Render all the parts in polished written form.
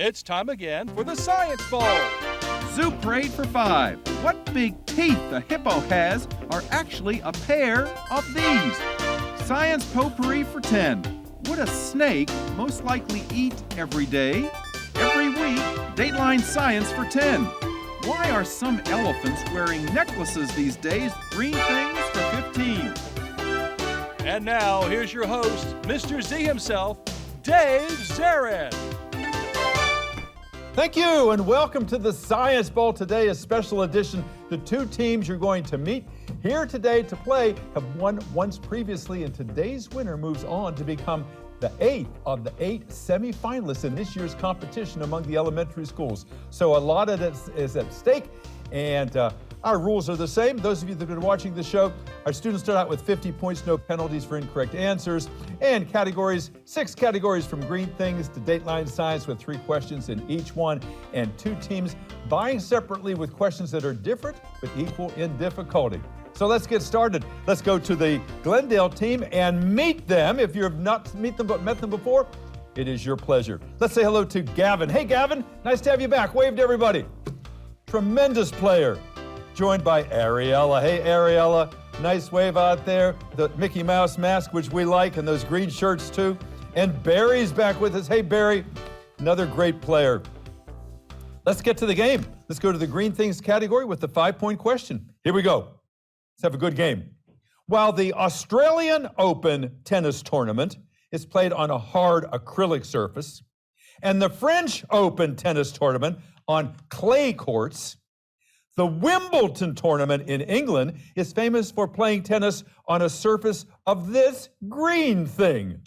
It's time again for the Science Bowl. Zoo parade for 5. What big teeth the hippo has are actually a pair of these. Science potpourri for 10. Would a snake most likely eat every day? Every week, Dateline Science for 10. Why are some elephants wearing necklaces these days? Green things for 15. And now, here's your host, Mr. Z himself, Dave Zarin. Thank you, and welcome to the Science Bowl. Today, a special edition. The two teams you're going to meet here today to play have won once previously, and today's winner moves on to become the 8th of the 8 semifinalists in this year's competition among the elementary schools. So a lot of it is at stake, and our rules are the same. Those of you that have been watching the show, our students start out with 50 points, no penalties for incorrect answers, and categories, 6 categories from green things to Dateline Science with 3 questions in each one, and 2 teams vying separately with questions that are different but equal in difficulty. So let's get started. Let's go to the GlennDale team and meet them. If you have not met them before, it is your pleasure. Let's say hello to Gavin. Hey, Gavin, nice to have you back. Wave to everybody. Tremendous player. Joined by Ariella. Hey, Ariella, nice wave out there. The Mickey Mouse mask, which we like, and those green shirts too. And Barry's back with us. Hey, Barry, another great player. Let's get to the game. Let's go to the green things category with the 5-point question. Here we go. Let's have a good game. While the Australian Open tennis tournament is played on a hard acrylic surface, and the French Open tennis tournament on clay courts, the Wimbledon tournament in England is famous for playing tennis on a surface of this green thing.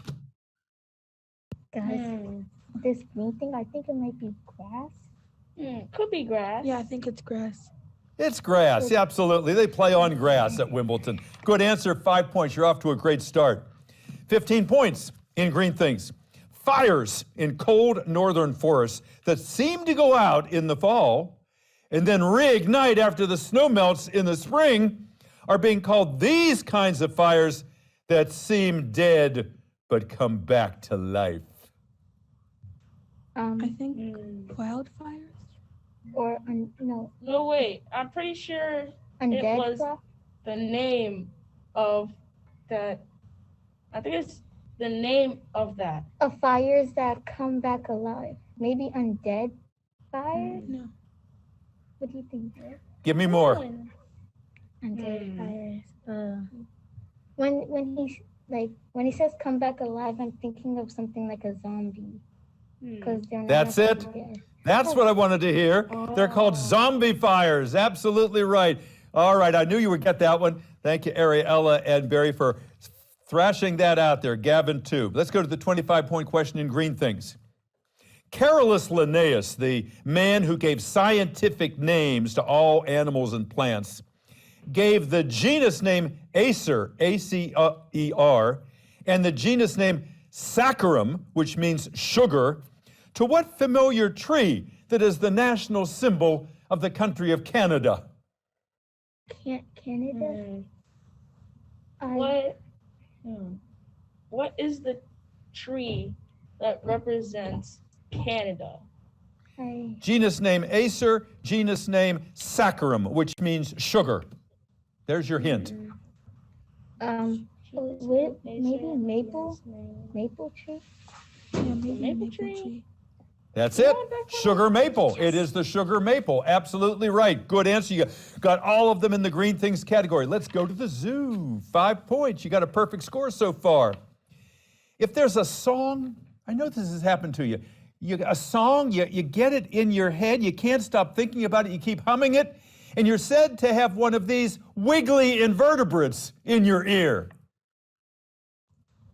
Guys, this green thing, I think it might be grass. Could be grass. Yeah, I think it's grass. It's grass, yeah, absolutely. They play on grass at Wimbledon. Good answer, 5 points. You're off to a great start. 15 points in green things. Fires in cold northern forests that seem to go out in the fall and then reignite after the snow melts in the spring are being called these kinds of fires that seem dead but come back to life. I think wildfires? Or, no. No, wait. I'm pretty sure Undead it was stuff? the name of that. I think it's the name of that. Of fires that come back alive. Maybe undead fires? No. What do you think? Give me more. Undead fires. When he says come back alive, I'm thinking of something like a zombie. Because they're not. That's it. That's what I wanted to hear. They're called zombie fires. Absolutely right. All right, I knew you would get that one. Thank you, Ariella and Barry, for thrashing that out there. Gavin, too. Let's go to the 25-point question in green things. Carolus Linnaeus, the man who gave scientific names to all animals and plants, gave the genus name Acer, A-C-E-R, and the genus name Saccharum, which means sugar, to what familiar tree that is the national symbol of the country of Canada? Canada? What is the tree that represents Canada? Genus name Acer, genus name Saccharum, which means sugar. There's your hint. Maybe maple? Maple tree? Yeah, maybe maple tree. That's it. Sugar maple. It is the sugar maple. Absolutely right. Good answer. You got all of them in the green things category. Let's go to the zoo. 5 points. You got a perfect score so far. If there's a song, I know this has happened to you. You get it in your head. You can't stop thinking about it. You keep humming it. And you're said to have one of these wiggly invertebrates in your ear.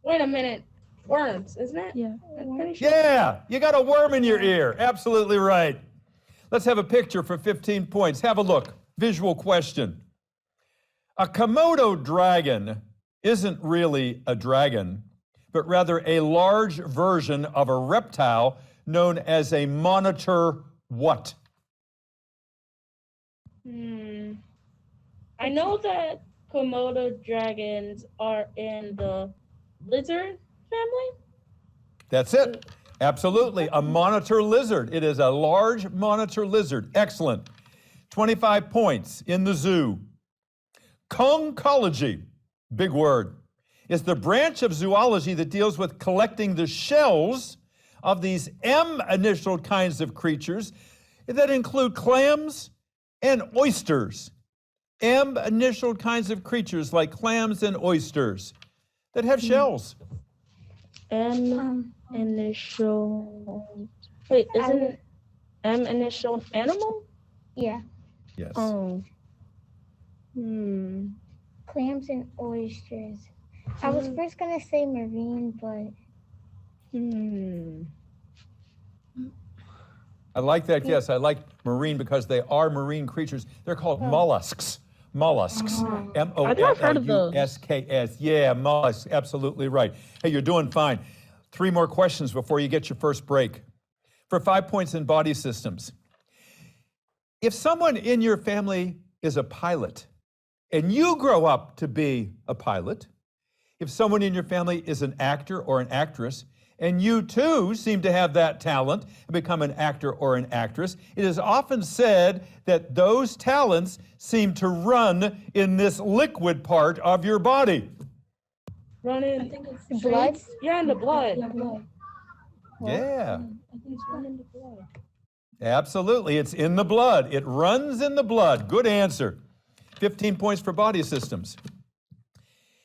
Wait a minute. Worms, isn't it? Yeah. I'm pretty sure. Yeah, you got a worm in your ear. Absolutely right. Let's have a picture for 15 points. Have a look. Visual question. A Komodo dragon isn't really a dragon, but rather a large version of a reptile known as a monitor what? I know that Komodo dragons are in the lizard family. That's it. Absolutely, a monitor lizard. It is a large monitor lizard. Excellent. 25 points in the zoo. Conchology, big word, is the branch of zoology that deals with collecting the shells of these M-initialed kinds of creatures that include clams and oysters. M-initialed kinds of creatures like clams and oysters that have shells. M initial. Wait, isn't M initial animal? Yeah. Yes. Oh. Clams and oysters. I was first gonna say marine, but I like that guess. I like marine because they are marine creatures. They're called mollusks. Mollusks. M-O-L-L-U-S-K-S. Yeah, mollusks. Absolutely right. Hey, you're doing fine. 3 more questions before you get your first break. For 5 points in body systems. If someone in your family is a pilot and you grow up to be a pilot, if someone in your family is an actor or an actress, and you too seem to have that talent and become an actor or an actress, it is often said that those talents seem to run in this liquid part of your body. Running. I think it's blood. Yeah, in the blood. Yeah. I think it's running in the blood. Absolutely, it's in the blood. It runs in the blood. Good answer. 15 points for body systems.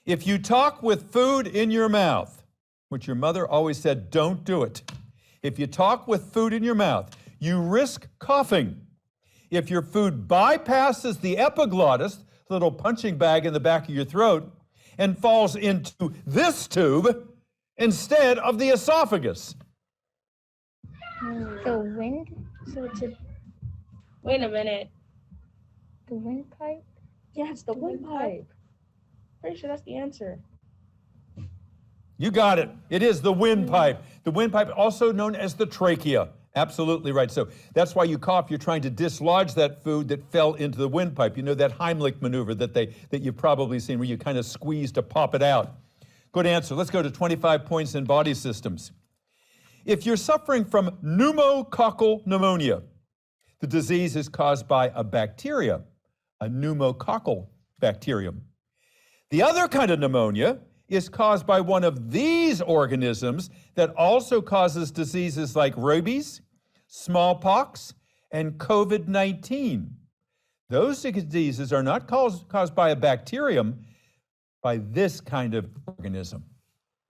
If you talk with food in your mouth, which your mother always said, don't do it. If you talk with food in your mouth, you risk coughing. If your food bypasses the epiglottis, the little punching bag in the back of your throat, and falls into this tube instead of the esophagus. The wind? So it's a. Wait a minute. The windpipe? Yeah, it's the windpipe. Pretty sure that's the answer. You got it. It is the windpipe. The windpipe, also known as the trachea. Absolutely right. So that's why you cough. You're trying to dislodge that food that fell into the windpipe. You know that Heimlich maneuver that you've probably seen where you kind of squeeze to pop it out. Good answer. Let's go to 25 points in body systems. If you're suffering from pneumococcal pneumonia, the disease is caused by a bacteria, a pneumococcal bacterium. The other kind of pneumonia is caused by one of these organisms that also causes diseases like rabies, smallpox, and COVID-19. Those diseases are not caused by a bacterium, by this kind of organism,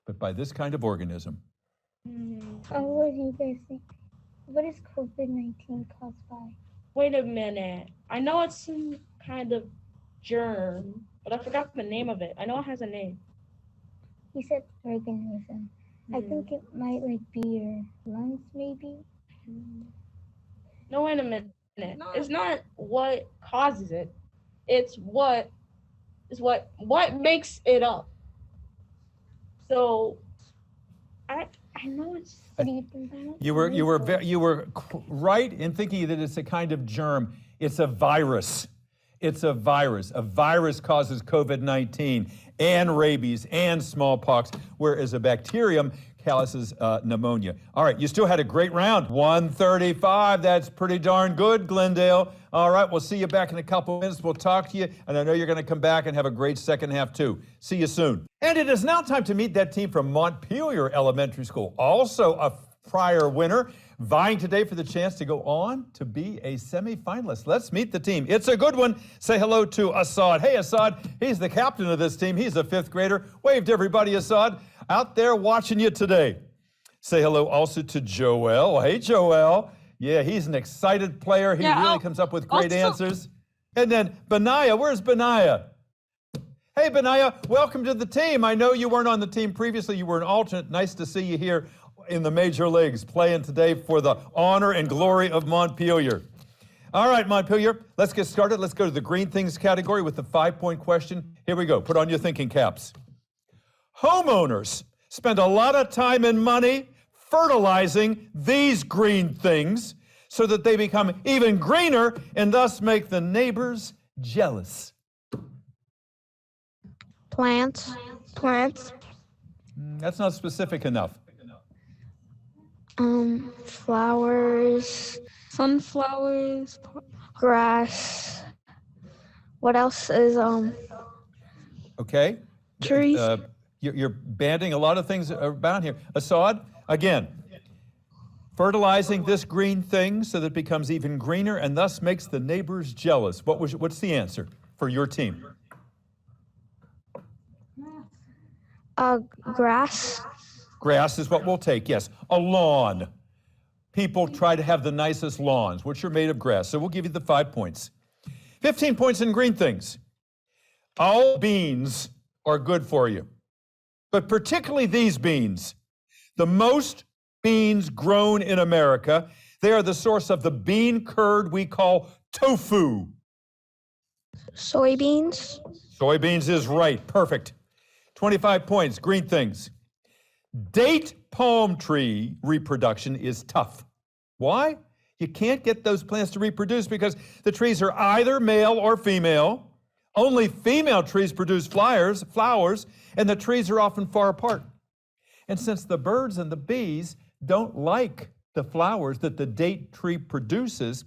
but by this kind of organism. Oh, what do you guys think? What is COVID-19 caused by? Wait a minute. I know it's some kind of germ, but I forgot the name of it. I know it has a name. He said organism. I think it might be your lungs, maybe. No, wait a minute. It's not what causes it. It's what makes it up. So, I know it's. What do you think? You were right in thinking that it's a kind of germ. It's a virus. It's a virus. A virus causes COVID-19 and rabies and smallpox, whereas a bacterium causes pneumonia. All right, you still had a great round. 135, that's pretty darn good, GlennDale. All right, we'll see you back in a couple minutes. We'll talk to you, and I know you're going to come back and have a great second half, too. See you soon. And it is now time to meet that team from Montpelier Elementary School, also a prior winner, vying today for the chance to go on to be a semifinalist. Let's meet the team. It's a good one. Say hello to Assad. Hey, Assad, he's the captain of this team. He's a 5th grader. Wave to everybody, Assad, out there watching you today. Say hello also to Joel. Hey, Joel. Yeah, he's an excited player. He really comes up with great answers. And then Benaiah. Where's Benaiah? Hey, Benaiah, welcome to the team. I know you weren't on the team previously. You were an alternate. Nice to see you here in the major leagues, playing today for the honor and glory of Montpelier. All right, Montpelier, let's get started. Let's go to the green things category with the 5-point question. Here we go. Put on your thinking caps. Homeowners spend a lot of time and money fertilizing these green things so that they become even greener and thus make the neighbors jealous. Plants. That's not specific enough. Flowers, Sunflowers. grass. What else is Okay? Trees. You're banding a lot of things about here. Assad, again, fertilizing this green thing so that it becomes even greener and thus makes the neighbors jealous. What's the answer for your team? grass? Grass is what we'll take, yes. A lawn. People try to have the nicest lawns, which are made of grass. So we'll give you the 5 points. 15 points in green things. All beans are good for you, but particularly these beans. The most beans grown in America, they are the source of the bean curd we call tofu. Soybeans? Soybeans is right, perfect. 25 points, green things. Date palm tree reproduction is tough. Why? You can't get those plants to reproduce because the trees are either male or female. Only female trees produce flowers, and the trees are often far apart. And since the birds and the bees don't like the flowers that the date tree produces,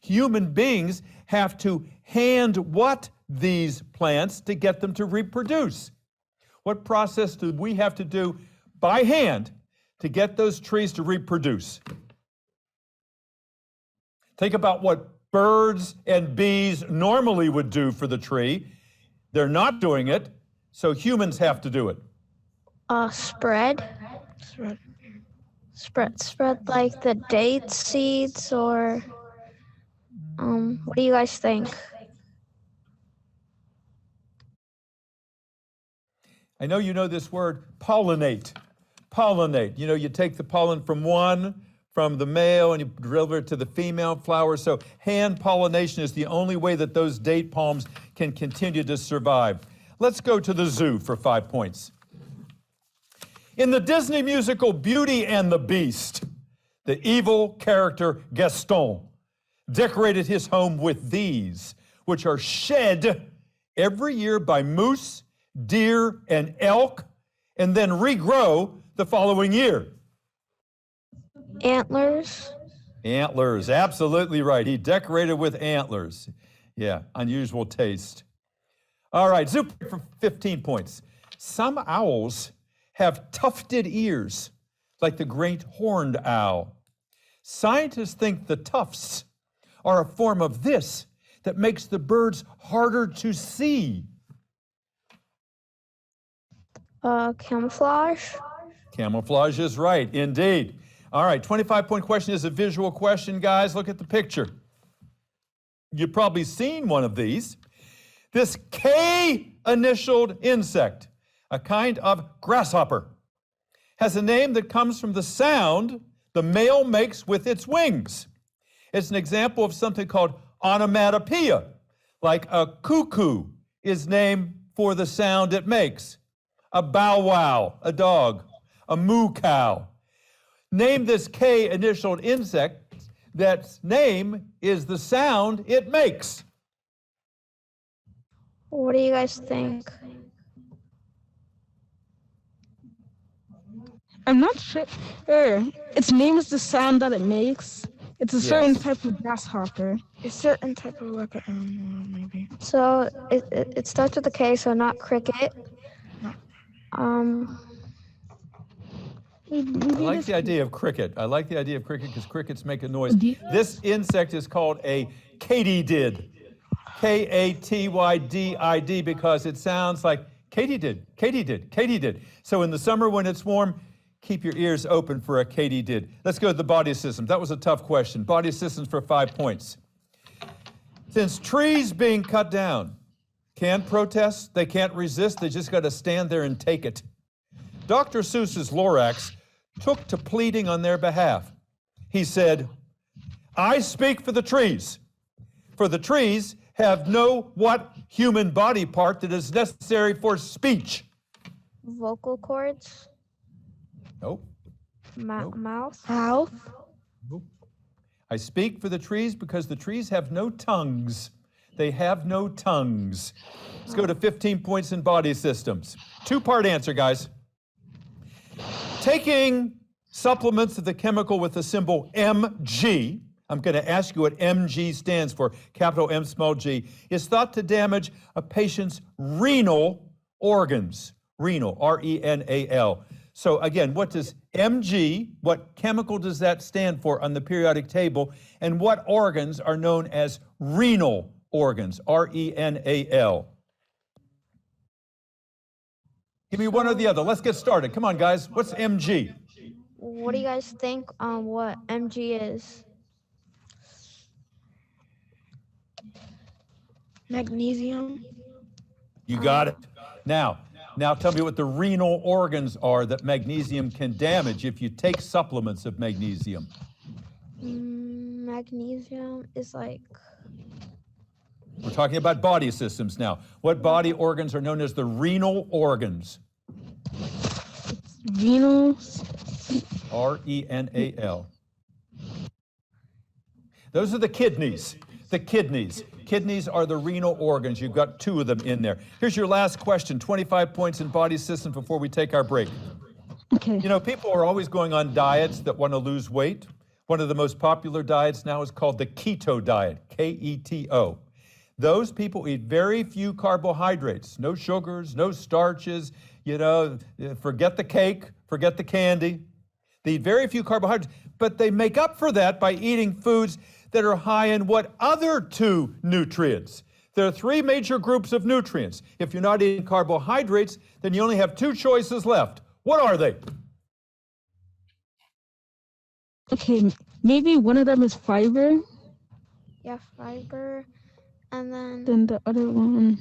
human beings have to hand what these plants to get them to reproduce. What process do we have to do by hand to get those trees to reproduce? Think about what birds and bees normally would do for the tree. They're not doing it, so humans have to do it. Spread like the date seeds, or what do you guys think? I know you know this word, pollinate. Pollinate. You know, you take the pollen from the male, and you deliver it to the female flower. So hand pollination is the only way that those date palms can continue to survive. Let's go to the zoo for 5 points. In the Disney musical Beauty and the Beast, the evil character Gaston decorated his home with these, which are shed every year by moose, deer, and elk, and then regrow the following year. Antlers? Antlers, absolutely right. He decorated with antlers. Yeah, unusual taste. All right, zoo for 15 points. Some owls have tufted ears, like the great horned owl. Scientists think the tufts are a form of this that makes the birds harder to see. Camouflage? Camouflage is right, indeed. All right, 25-point question is a visual question, guys. Look at the picture. You've probably seen one of these. This K-initialed insect, a kind of grasshopper, has a name that comes from the sound the male makes with its wings. It's an example of something called onomatopoeia, like a cuckoo is named for the sound it makes. A bow wow, a dog, a moo cow. Name this K-initialed insect that's name is the sound it makes. What do you guys think? I'm not sure. Its name is the sound that it makes. It's a certain type of grasshopper. A certain type of like maybe. So it starts with a K, so not cricket. I like the idea of cricket. I like the idea of cricket because crickets make a noise. This insect is called a katydid. K-A-T-Y-D-I-D, because it sounds like katydid, katydid, katydid. So in the summer when it's warm, keep your ears open for a katydid. Let's go to the body systems. That was a tough question. Body systems for 5 points. Since trees being cut down can't protest, they can't resist, they just got to stand there and take it. Dr. Seuss's Lorax took to pleading on their behalf. He said, I speak for the trees, for the trees have no what human body part that is necessary for speech. Vocal cords? Nope. Mouth? Mouth? Nope. I speak for the trees because the trees have no tongues. They have no tongues. Let's go to 15 points in body systems. 2-part answer, guys. Taking Supplements of the chemical with the symbol Mg, I'm going to ask you what Mg stands for, capital M, small g, is thought to damage a patient's renal organs. Renal, R-E-N-A-L. So again, what does Mg, what chemical does that stand for on the periodic table, and what organs are known as renal organs, R-E-N-A-L? Give me one or the other. Let's get started. Come on, guys. What's Mg? What do you guys think on what MG is? Magnesium. You got it. Now tell me what the renal organs are that magnesium can damage if you take supplements of magnesium. Magnesium is like... We're talking about body systems now. What body organs are known as the renal organs? Renal. R-E-N-A-L. Those are the kidneys. The kidneys. Kidneys are the renal organs. You've got 2 of them in there. Here's your last question, 25 points in body systems before we take our break. Okay. You know, people are always going on diets that want to lose weight. One of the most popular diets now is called the keto diet, K-E-T-O. Those people eat very few carbohydrates, no sugars, no starches, you know, forget the cake, forget the candy. They eat very few carbohydrates, but they make up for that by eating foods that are high in what other 2 nutrients? There are 3 major groups of nutrients. If you're not eating carbohydrates, then you only have 2 choices left. What are they? Okay, maybe one of them is fiber. Yeah, fiber. And Then the other one.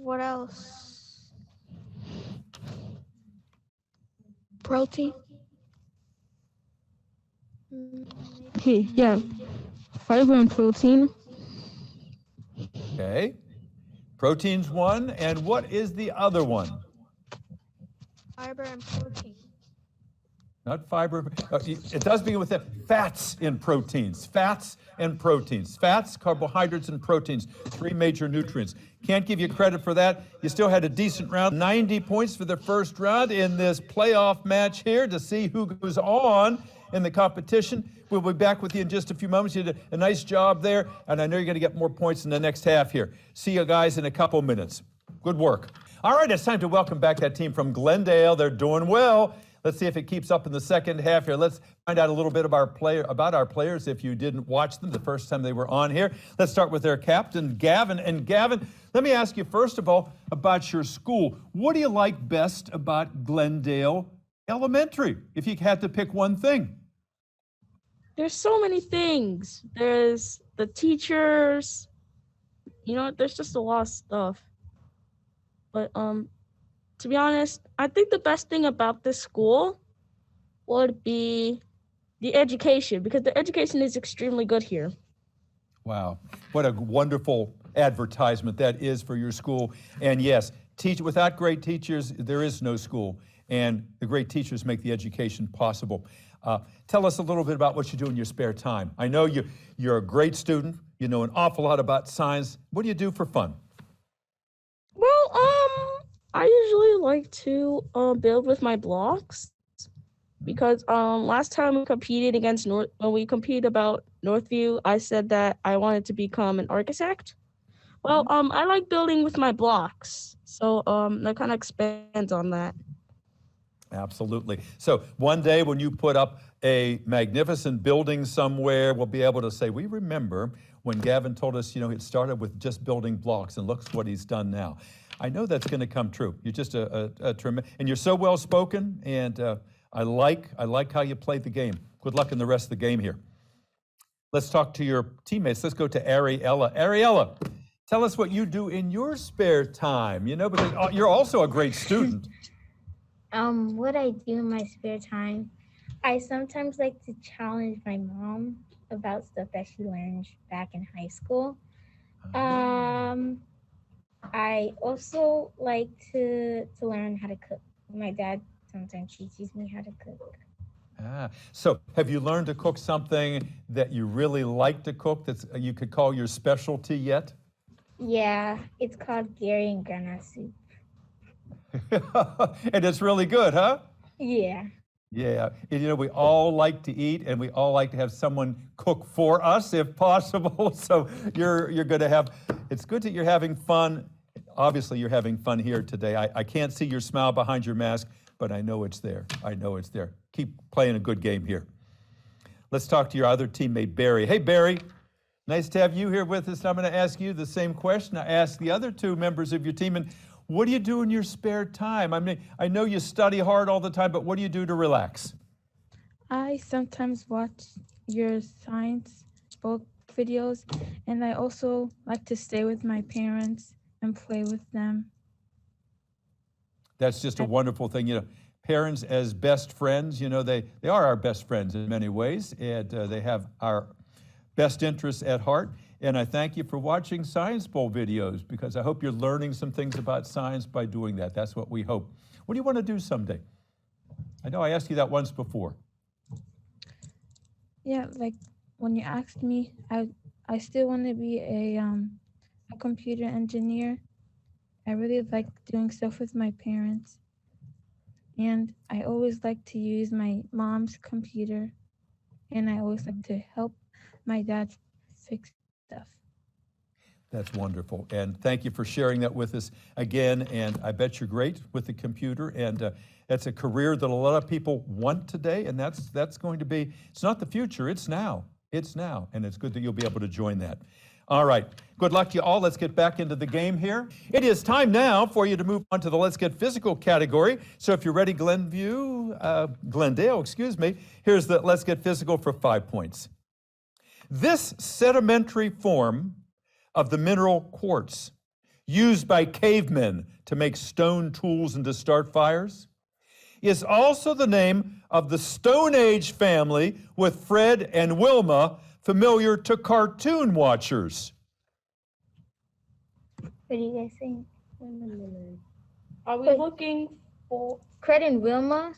what else? Protein. Okay, yeah. Fiber and protein. Okay. Protein's one, and what is the other one? Fiber and protein. Not fiber. It does begin with that. Fats in proteins. Fats and proteins. Fats, carbohydrates, and proteins. 3 major nutrients. Can't give you credit for that. You still had a decent round. 90 points for the first round in this playoff match here to see who goes on in the competition. We'll be back with you in just a few moments. You did a nice job there, and I know you're going to get more points in the next half here. See you guys in a couple minutes. Good work. All right, it's time to welcome back that team from GlennDale. They're doing well. Let's see if it keeps up in the second half here. Let's find out a little bit about our players if you didn't watch them the first time they were on here. Let's start with their captain, Gavin. And Gavin, let me ask you first of all about your school. What do you like best about GlennDale Elementary, if you had to pick one thing? There's so many things. There's the teachers, there's just a lot of stuff. But to be honest, I think the best thing about this school would be the education, because the education is extremely good here. Wow, what a wonderful advertisement that is for your school. And yes, without great teachers, there is no school. And the great teachers make the education possible. Tell us a little bit about what you do in your spare time. I know you're a great student. You know an awful lot about science. What do you do for fun? Well, I usually like to build with my blocks, because last time we competed against when we competed about Northview, I said that I wanted to become an architect. Well, I like building with my blocks, so that kind of expands on that. Absolutely. So one day when you put up a magnificent building somewhere, we'll be able to say, we remember when Gavin told us, it started with just building blocks, and look what he's done now. I know that's going to come true. You're just a tremendous, and you're so well spoken, and I like how you played the game. Good luck in the rest of the game here. Let's talk to your teammates. Let's go to Ariella. Ariella, tell us what you do in your spare time, because you're also a great student. What I do in my spare time, I sometimes like to challenge my mom about stuff that she learned back in high school. I also like to learn how to cook. My dad sometimes teaches me how to cook. So have you learned to cook something that you really like to cook that you could call your specialty yet? Yeah, it's called Gary and Grandma soup. And it's really good, huh? Yeah. Yeah, and, we all like to eat, and we all like to have someone cook for us if possible. So you're going to have, it's good that you're having fun. Obviously, you're having fun here today. I can't see your smile behind your mask, but I know it's there. I know it's there. Keep playing a good game here. Let's talk to your other teammate, Barry. Hey, Barry, nice to have you here with us. I'm going to ask you the same question I asked the other two members of your team. And what do you do in your spare time? I mean, I know you study hard all the time, but what do you do to relax? I sometimes watch your science book videos, and I also like to stay with my parents and play with them. That's just a wonderful thing. Parents as best friends, they are our best friends in many ways, and they have our best interests at heart. And I thank you for watching Science Bowl videos, because I hope you're learning some things about science by doing that. That's what we hope. What do you want to do someday? I know I asked you that once before. Yeah, like when you asked me, I still want to be a computer engineer. I really like doing stuff with my parents. And I always like to use my mom's computer. And I always like to help my dad fix stuff. That's wonderful. And thank you for sharing that with us again. And I bet you're great with the computer. And that's a career that a lot of people want today. And that's going to be, it's not the future, it's now. It's now. And it's good that you'll be able to join that. All right. Good luck to you all. Let's get back into the game here. It is time now for you to move on to the Let's Get Physical category. So if you're ready, GlennDale, excuse me, here's the Let's Get Physical for 5 points. This sedimentary form of the mineral quartz, used by cavemen to make stone tools and to start fires, is also the name of the Stone Age family with Fred and Wilma, familiar to cartoon watchers. What do you guys think? Are we looking for Fred and Wilma?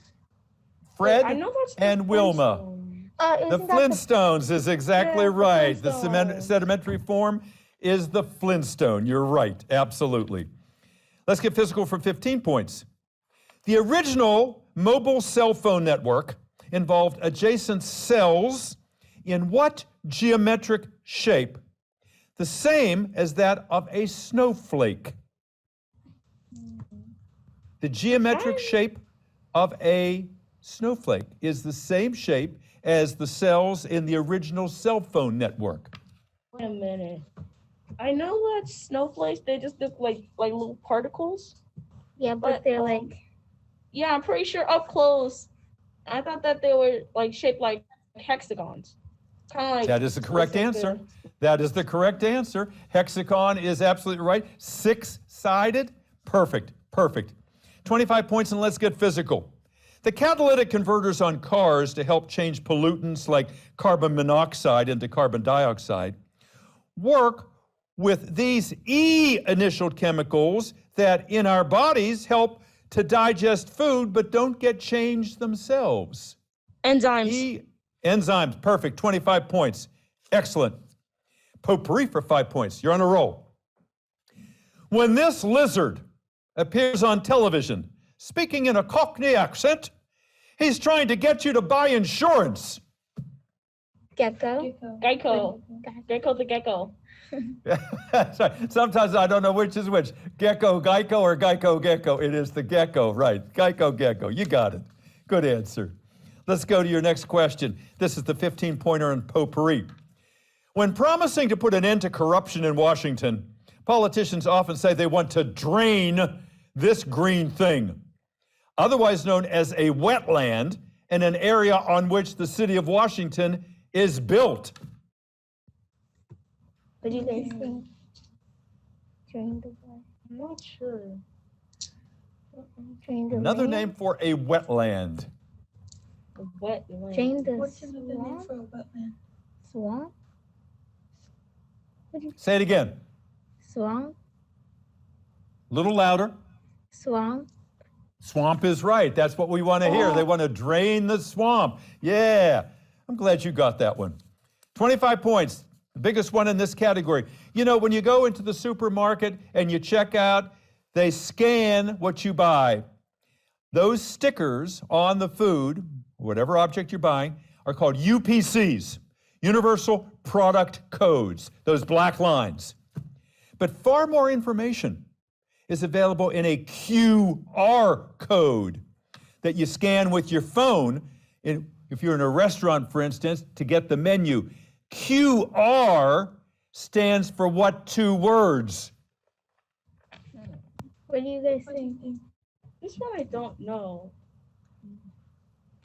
Fred I know that's and Wilma. The Isn't that Flintstones is exactly Yeah, right. The Flintstones. sedimentary form is the Flintstone. You're right, absolutely. Let's get physical for 15 points. The original mobile cell phone network involved adjacent cells in what geometric shape? The same as that of a snowflake. The geometric shape of a snowflake is the same shape as the cells in the original cell phone network. Wait a minute. I know that snowflakes, they just look like little particles. Yeah, but they're like, Yeah, I'm pretty sure up close. I thought that they were shaped like hexagons. Kind of like. That is the correct answer. That is the correct answer. Hexagon is absolutely right. 6-sided. Perfect, perfect. 25 points, and let's get physical. The catalytic converters on cars to help change pollutants like carbon monoxide into carbon dioxide work with these E-initialed chemicals that in our bodies help to digest food but don't get changed themselves. Enzymes. Enzymes, perfect, 25 points. Excellent. Potpourri for 5 points. You're on a roll. When this lizard appears on television, speaking in a Cockney accent, he's trying to get you to buy insurance. gecko. Geico. Geico the gecko. Sorry. Sometimes I don't know which is which. Geico, or gecko. It is the gecko, right. Gecko. You got it. Good answer. Let's go to your next question. This is the 15-pointer in potpourri. When promising to put an end to corruption in Washington, politicians often say they want to drain this green thing, otherwise known as a wetland, in an area on which the city of Washington is built. What do you guys think? Drain the water. I'm not sure. Drain the Another rain? name for a wetland. Wetland. Drain the What's another name swamp? for a wetland? Swamp? Say it again. Swamp? A little louder. Swamp? Swamp is right. That's what we want to hear. They want to drain the swamp. Yeah. I'm glad you got that one. 25 points. The biggest one in this category. You know, when you go into the supermarket and you check out, They scan what you buy. Those stickers on the food, whatever object you're buying, are called UPCs, Universal Product Codes, those black lines. But far more information is available in a QR code that you scan with your phone, if you're in a restaurant, for instance, to get the menu. QR stands for what two words? What do you guys think? This one I don't know.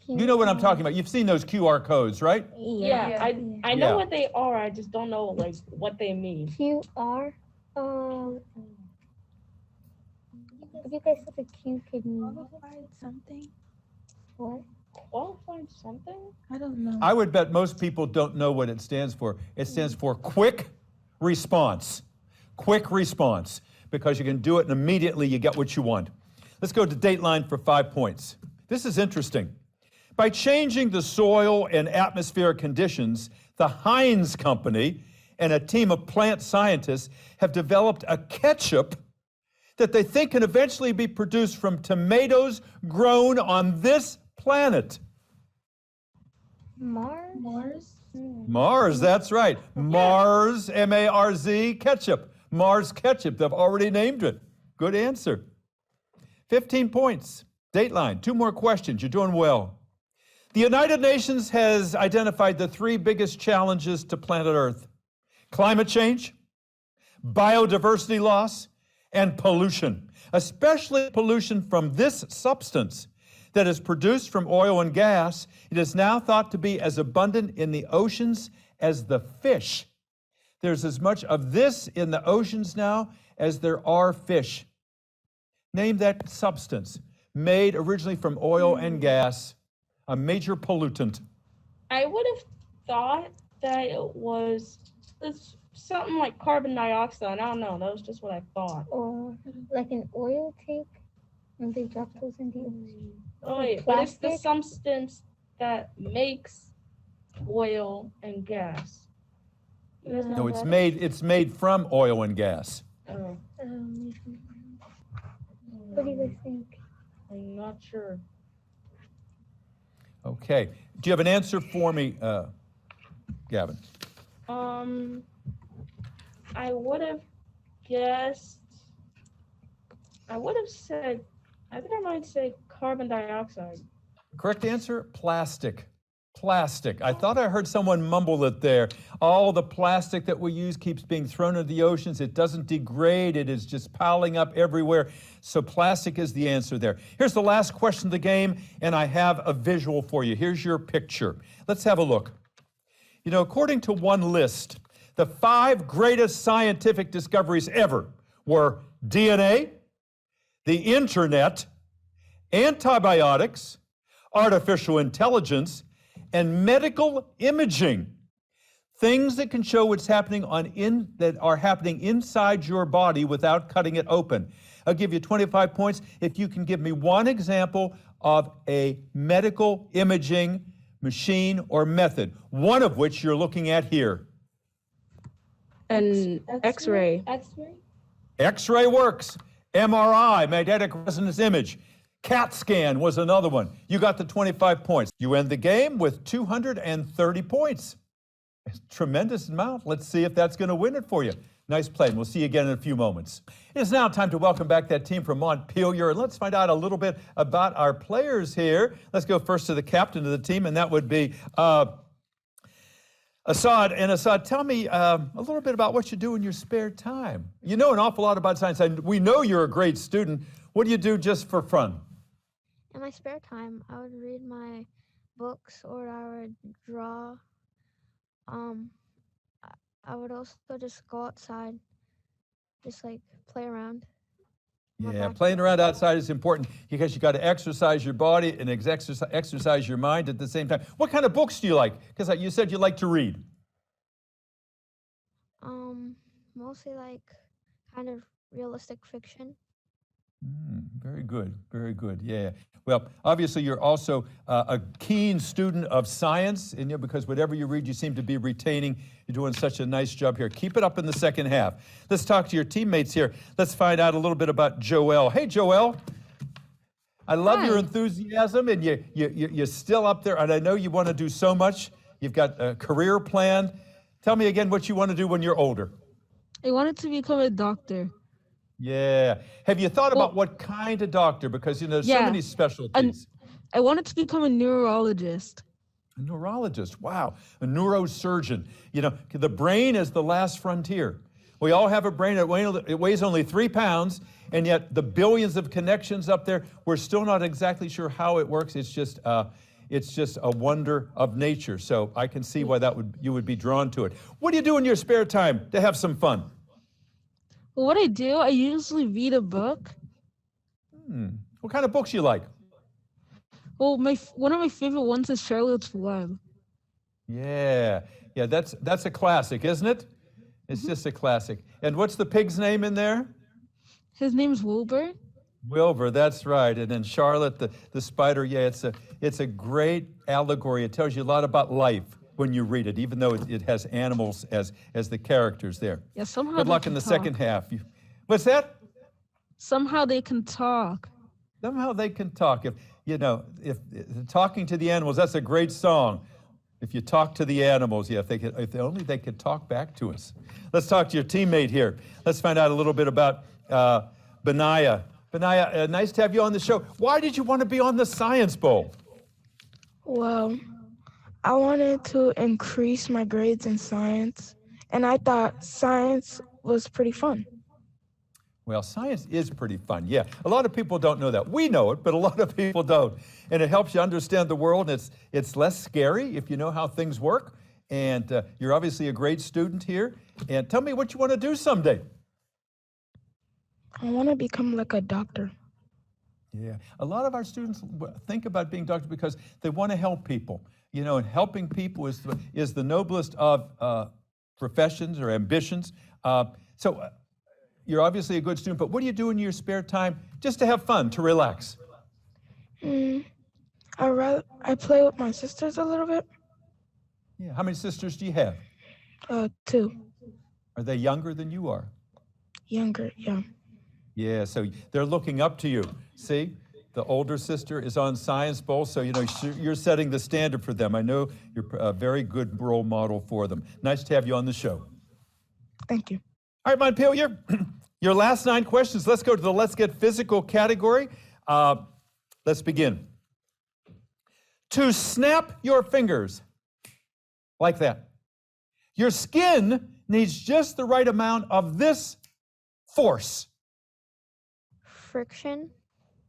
You know what I'm talking about. You've seen those QR codes, right? Yeah, I know Yeah. what they are. I just don't know like what they mean. QR. If you guys said the Q could mean Qualified something? what? Qualified something? I don't know. I would bet most people don't know what it stands for. It stands for quick response. Quick response, because you can do it and immediately you get what you want. Let's go to Dateline for 5 points. This is interesting. By changing the soil and atmospheric conditions, the Heinz Company and a team of plant scientists have developed a ketchup that they think can eventually be produced from tomatoes grown on this planet. Mars? Mars, that's right. Mars, M-A-R-Z, ketchup. Mars ketchup, they've already named it. Good answer. 15 points. Dateline, 2 more questions. You're doing well. The United Nations has identified the 3 biggest challenges to planet Earth: climate change, biodiversity loss, and pollution, especially pollution from this substance that is produced from oil and gas. It is now thought to be as abundant in the oceans as the fish. There's as much of this in the oceans now as there are fish. Name that substance, made originally from oil and gas, a major pollutant. I would have thought that it's something like carbon dioxide. I don't know. That was just what I thought. Or like an oil tank when they drop those in the ocean. Oh wait, but it's the Plastic? substance that makes oil and gas. You guys know No, what it's made from oil and gas. that is? What do you guys think? I'm not sure. Okay. Do you have an answer for me, Gavin? I would have guessed. I would have said. I think I might say carbon dioxide. Correct answer, plastic. Plastic. I thought I heard someone mumble it there. All the plastic that we use keeps being thrown into the oceans. It doesn't degrade. It is just piling up everywhere. So plastic is the answer there. Here's the last question of the game, and I have a visual for you. Here's your picture. Let's have a look. You know, according to one list, the 5 greatest scientific discoveries ever were DNA, the internet, antibiotics, artificial intelligence, and medical imaging. Things that can show what's happening that are happening inside your body without cutting it open. I'll give you 25 points if you can give me one example of a medical imaging machine or method, one of which you're looking at here. An X-ray. X-ray? X-ray works. MRI, magnetic resonance image. CAT scan was another one. You got the 25 points. You end the game with 230 points. A tremendous amount. Let's see if that's going to win it for you. Nice play, and we'll see you again in a few moments. It is now time to welcome back that team from Montpelier, and let's find out a little bit about our players here. Let's go first to the captain of the team, and that would be Assad. And Assad, tell me a little bit about what you do in your spare time. You know an awful lot about science, and we know you're a great student. What do you do just for fun? In my spare time, I would read my books or I would draw. I would also just go outside, just like play around. Yeah, playing around outside is important because you got to exercise your body and exercise your mind at the same time. What kind of books do you like? Because you said you like to read. Mostly like kind of realistic fiction. Very good, very good, yeah. Well, obviously you're also a keen student of science, and because whatever you read, you seem to be retaining. You're doing such a nice job here. Keep it up in the second half. Let's talk to your teammates here. Let's find out a little bit about Joelle. Hey, Joelle. I love your enthusiasm, and you're still up there, and I know you want to do so much. You've got a career planned. Tell me again what you want to do when you're older. I wanted to become a doctor. Yeah. Have you thought about what kind of doctor? Because, there's so many specialties. I wanted to become a neurologist. A neurologist, wow. A neurosurgeon. The brain is the last frontier. We all have a brain. It weighs only 3 pounds, and yet the billions of connections up there, we're still not exactly sure how it works. It's just a wonder of nature. So I can see why you would be drawn to it. What do you do in your spare time to have some fun? Well, what I do, I usually read a book. What kind of books you like? Well, one of my favorite ones is Charlotte's Web. Yeah, that's a classic, isn't it? It's just a classic. And what's the pig's name in there? His name's Wilbur. Wilbur, that's right. And then Charlotte, the spider. Yeah, it's a great allegory. It tells you a lot about life when you read it, even though it has animals as the characters there. Yeah, somehow. Good luck in the second half. What's that? Somehow they can talk. Somehow they can talk. If talking to the animals, that's a great song. If you talk to the animals, if only they could talk back to us. Let's talk to your teammate here. Let's find out a little bit about Benaya. Benaya, nice to have you on the show. Why did you want to be on the Science Bowl? Well, I wanted to increase my grades in science, and I thought science was pretty fun. Well, science is pretty fun, yeah. A lot of people don't know that. We know it, but a lot of people don't. And it helps you understand the world, and it's less scary if you know how things work. And you're obviously a great student here. And tell me what you want to do someday. I want to become like a doctor. Yeah, a lot of our students think about being doctors because they want to help people. And helping people is the noblest of professions or ambitions. So you're obviously a good student, but what do you do in your spare time just to have fun, to relax? I play with my sisters a little bit. Yeah, how many sisters do you have? 2. Are they younger than you are? Younger, yeah. Yeah, so they're looking up to you. See, the older sister is on Science Bowl, so you're setting the standard for them. I know you're a very good role model for them. Nice to have you on the show. Thank you. All right, Montpelier, your last 9 questions. Let's go to the Let's Get Physical category. Let's begin. To snap your fingers, like that. Your skin needs just the right amount of this force. Friction.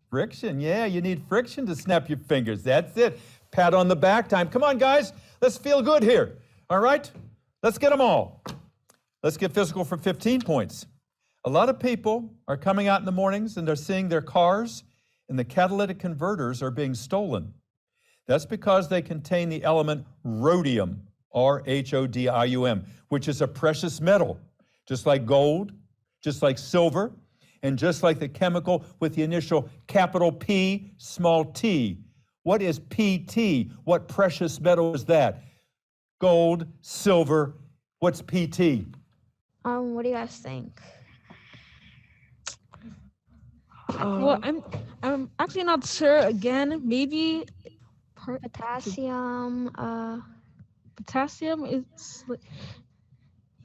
Friction, yeah, you need friction to snap your fingers. That's it. Pat on the back time. Come on, guys, let's feel good here. All right, let's get them all. Let's get physical for 15 points. A lot of people are coming out in the mornings and they're seeing their cars and the catalytic converters are being stolen. That's because they contain the element rhodium, R-H-O-D-I-U-M, which is a precious metal, just like gold, just like silver, and just like the chemical with the initial capital P, small t. What is PT? What precious metal is that? Gold, silver, what's PT? What do you guys think? Well, I'm actually not sure. Again, maybe Potassium. Potassium is.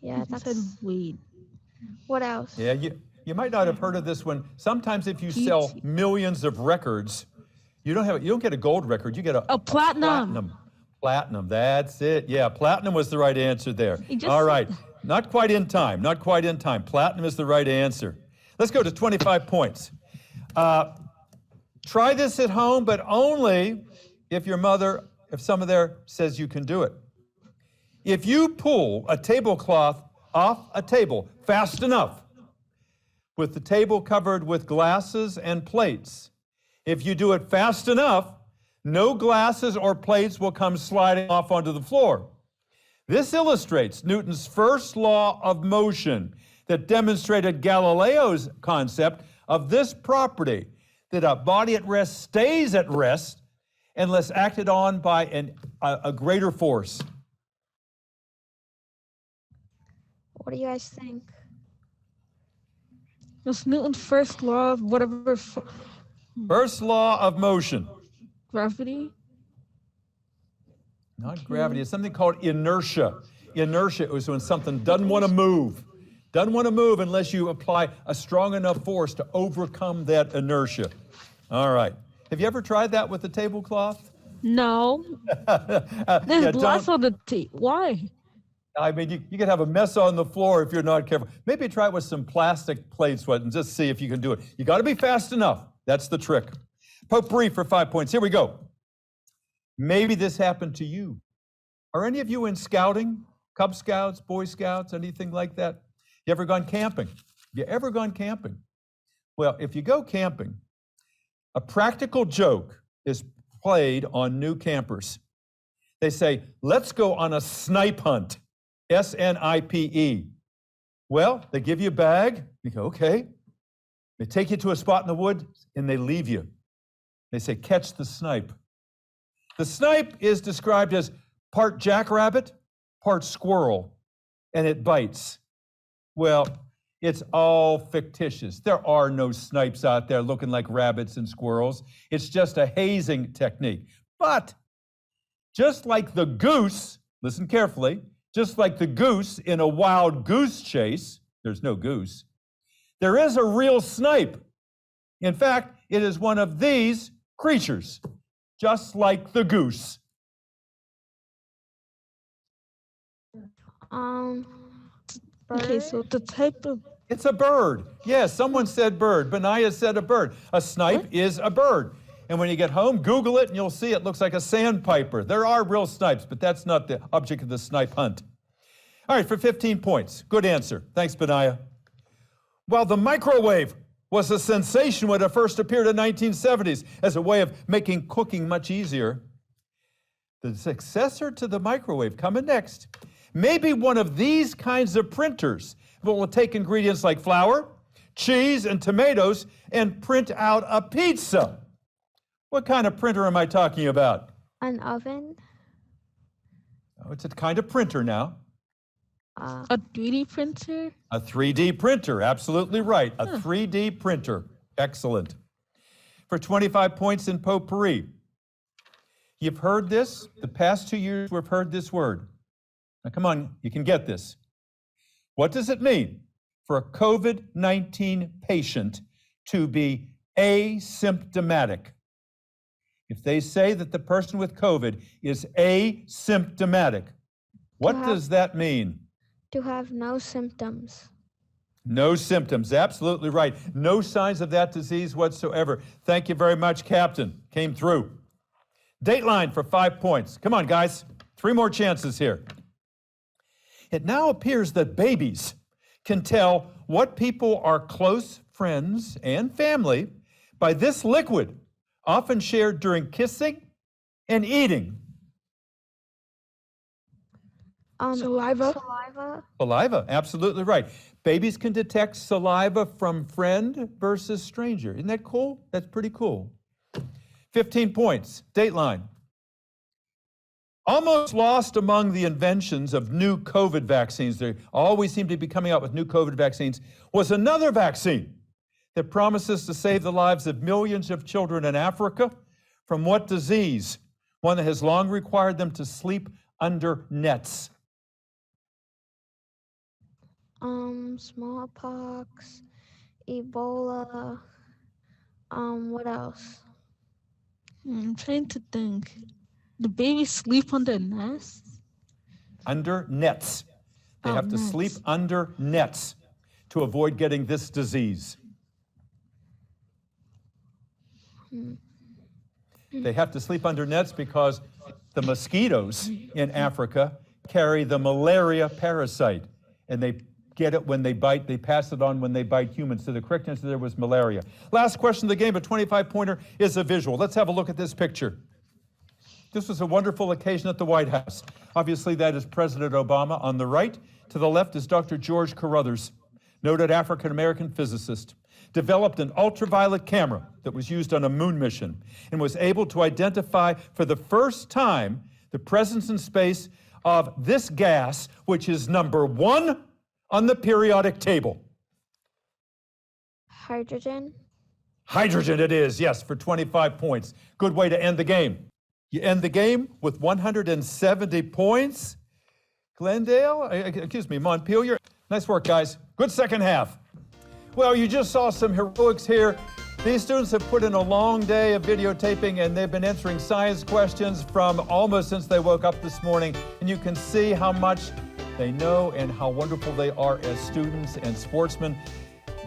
Yeah, that's. Weed. What else? Yeah, you might not have heard of this one. Sometimes if you sell millions of records, you don't get a gold record. You get a platinum. Platinum. That's it. Yeah, platinum was the right answer there. All right. Not quite in time. Not quite in time. Platinum is the right answer. Let's go to 25 points. Try this at home, but only if your mother, if someone there says you can do it. If you pull a tablecloth off a table fast enough, with the table covered with glasses and plates, if you do it fast enough, no glasses or plates will come sliding off onto the floor. This illustrates Newton's first law of motion that demonstrated Galileo's concept of this property that a body at rest stays at rest unless acted on by a greater force? What do you guys think? It's Newton's first law of whatever First law of motion. gravity. Not gravity, it's something called inertia. Inertia is when something doesn't want to move. Doesn't want to move unless you apply a strong enough force to overcome that inertia. All right. Have you ever tried that with the tablecloth? No. There's glass on the tape. Why? I mean, you can have a mess on the floor if you're not careful. Maybe try it with some plastic plates and just see if you can do it. You got to be fast enough. That's the trick. Potpourri for 5 points. Here we go. Maybe this happened to you. Are any of you in scouting? Cub Scouts, Boy Scouts, anything like that? You ever gone camping? You ever gone camping? Well, if you go camping, a practical joke is played on new campers. They say, let's go on a snipe hunt. S-N-I-P-E. Well, they give you a bag. You go, okay. They take you to a spot in the woods and they leave you. They say, catch the snipe. The snipe is described as part jackrabbit, part squirrel, and it bites. Well, it's all fictitious. There are no snipes out there looking like rabbits and squirrels. It's just a hazing technique. But just like the goose, listen carefully, just like the goose in a wild goose chase, there's no goose, there is a real snipe. In fact, it is one of these creatures, just like the goose. Okay, so the type of... It's a bird. Yes, someone said bird. Benaya said a bird. A snipe is a bird. And when you get home, Google it and you'll see it looks like a sandpiper. There are real snipes, but that's not the object of the snipe hunt. All right, for 15 points. Good answer. Thanks, Benaya. While the microwave was a sensation when it first appeared in the 1970s as a way of making cooking much easier, the successor to the microwave coming next may be one of these kinds of printers that will take ingredients like flour, cheese, and tomatoes and print out a pizza. What kind of printer am I talking about? An oven? Oh, it's a kind of printer now. A 3D printer? A 3D printer, absolutely right. A 3D printer. Excellent. For 25 points in potpourri. You've heard this. The past 2 years we've heard this word. Now come on, you can get this. What does it mean for a COVID-19 patient to be asymptomatic? If they say that the person with COVID is asymptomatic, what does that mean? To have no symptoms. No symptoms, absolutely right. No signs of that disease whatsoever. Thank you very much, Captain. Came through. Dateline for 5 points. Come on, guys. 3 more chances here. It now appears that babies can tell what people are close friends and family by this liquid, often shared during kissing and eating. Saliva. Saliva, absolutely right. Babies can detect saliva from friend versus stranger. Isn't that cool? That's pretty cool. 15 points. Dateline. Almost lost among the inventions of new COVID vaccines, they always seem to be coming out with new COVID vaccines, was another vaccine that promises to save the lives of millions of children in Africa from what disease? One that has long required them to sleep under nets. Smallpox, Ebola, what else? I'm trying to think. The babies sleep on their nests? Under nets. They have to sleep under nets to avoid getting this disease. They have to sleep under nets because the mosquitoes in Africa carry the malaria parasite, and they get it when they bite. They pass it on when they bite humans. So the correct answer there was malaria. Last question of the game, a 25-pointer, is a visual. Let's have a look at this picture. This was a wonderful occasion at the White House. Obviously, that is President Obama on the right. To the left is Dr. George Carruthers, noted African-American physicist. developed an ultraviolet camera that was used on a moon mission and was able to identify for the first time the presence in space of this gas, which is number 1 on the periodic table? Hydrogen. Hydrogen it is, yes, for 25 points. Good way to end the game. You end the game with 170 points. GlennDale, Montpelier. Nice work, guys. Good second half. Well, you just saw some heroics here. These students have put in a long day of videotaping, and they've been answering science questions from almost since they woke up this morning. And you can see how much they know and how wonderful they are as students and sportsmen.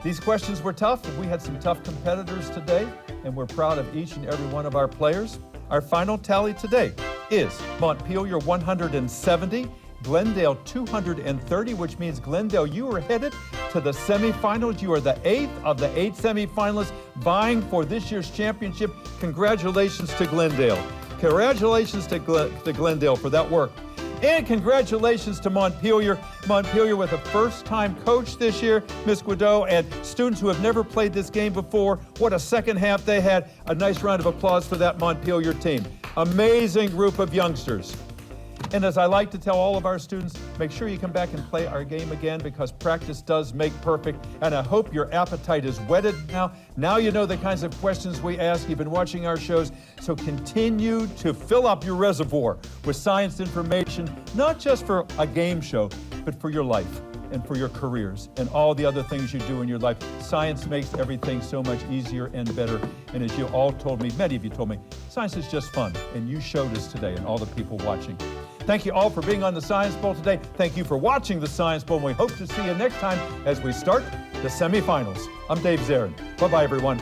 These questions were tough. We had some tough competitors today, and we're proud of each and every one of our players. Our final tally today is Montpelier 170, GlennDale 230, which means GlennDale, you are headed to the semifinals. You are the 8th of the 8 semifinalists vying for this year's championship. Congratulations to GlennDale. Congratulations to GlennDale for that work. And congratulations to Montpelier. Montpelier with a first-time coach this year, Ms. Guideau, and students who have never played this game before. What a second half they had. A nice round of applause for that Montpelier team. Amazing group of youngsters. And as I like to tell all of our students, make sure you come back and play our game again, because practice does make perfect. And I hope your appetite is whetted now. Now you know the kinds of questions we ask. You've been watching our shows. So continue to fill up your reservoir with science information, not just for a game show, but for your life and for your careers and all the other things you do in your life. Science makes everything so much easier and better. And as you all told me, many of you told me, science is just fun. And you showed us today, and all the people watching. Thank you all for being on the Science Bowl today. Thank you for watching the Science Bowl, and we hope to see you next time as we start the semifinals. I'm Dave Zarin. Bye-bye, everyone.